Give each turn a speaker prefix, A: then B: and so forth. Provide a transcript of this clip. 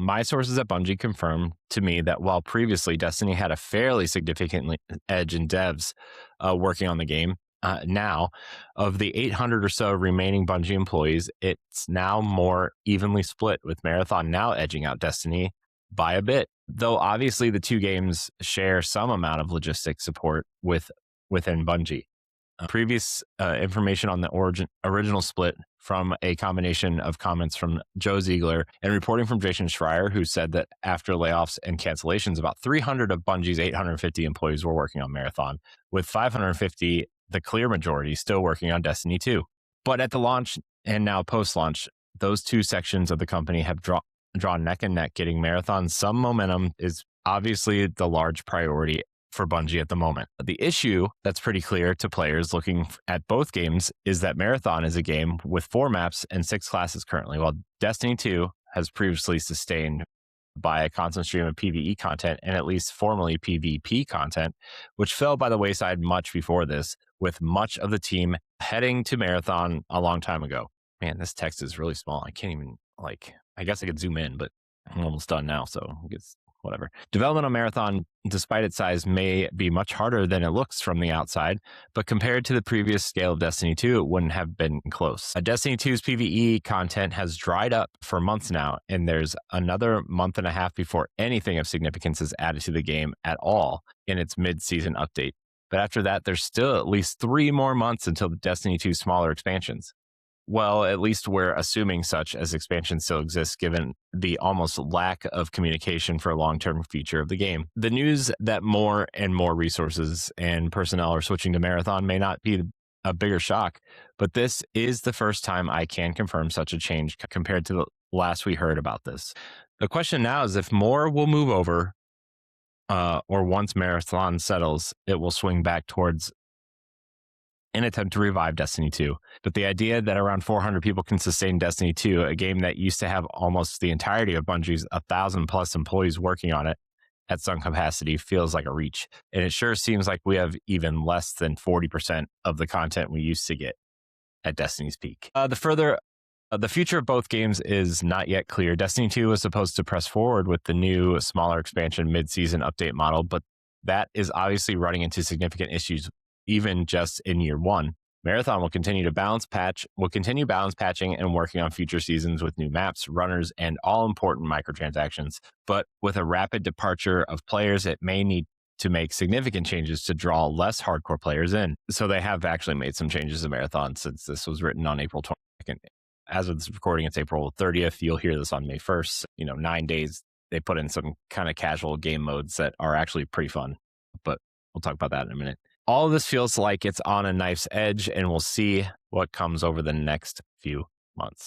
A: My sources at Bungie confirmed to me that while previously Destiny had a fairly significant edge in devs working on the game, now of the 800 or so remaining Bungie employees, it's now more evenly split, with Marathon now edging out Destiny by a bit. Though obviously the two games share some amount of logistics support within Bungie. Previous information on the original split from a combination of comments from Joe Ziegler and reporting from Jason Schreier, who said that after layoffs and cancellations, about 300 of Bungie's 850 employees were working on Marathon, with 550, the clear majority, still working on Destiny 2. But at the launch and now post-launch, those two sections of the company have drawn neck and neck. Getting Marathon some momentum is obviously the large priority for Bungie at the moment. The issue that's pretty clear to players looking at both games is that Marathon is a game with 4 maps and 6 classes currently, while Destiny 2 has previously sustained by a constant stream of PvE content and at least formerly PvP content, which fell by the wayside much before this, with much of the team heading to Marathon a long time ago. Man, this text is really small. I can't even, I guess I could zoom in, but I'm almost done now, so I guess whatever. Development on Marathon, despite its size, may be much harder than it looks from the outside, but compared to the previous scale of Destiny 2, it wouldn't have been close. Destiny 2's PvE content has dried up for months now, and there's another month and a half before anything of significance is added to the game at all in its mid-season update. But after that, there's still at least 3 more months until the Destiny 2 smaller expansions. Well, at least we're assuming such as expansion still exists, given the almost lack of communication for a long-term feature of the game. The news that more and more resources and personnel are switching to Marathon may not be a bigger shock, but this is the first time I can confirm such a change compared to the last we heard about this. The question now is if more will move over, or once Marathon settles, it will swing back towards an attempt to revive Destiny 2. But the idea that around 400 people can sustain Destiny 2, a game that used to have almost the entirety of Bungie's 1,000 plus employees working on it at some capacity, feels like a reach. And it sure seems like we have even less than 40% of the content we used to get at Destiny's peak. The future of both games is not yet clear. Destiny 2 was supposed to press forward with the new, smaller expansion mid-season update model, but that is obviously running into significant issues even just in year 1. Marathon will continue balance patching and working on future seasons with new maps, runners, and all-important microtransactions. But with a rapid departure of players, it may need to make significant changes to draw less hardcore players in. So they have actually made some changes to Marathon since this was written on April 22nd. As of this recording, it's April 30th. You'll hear this on May 1st. 9 days, they put in some kind of casual game modes that are actually pretty fun. But we'll talk about that in a minute. All of this feels like it's on a knife's edge, and we'll see what comes over the next few months.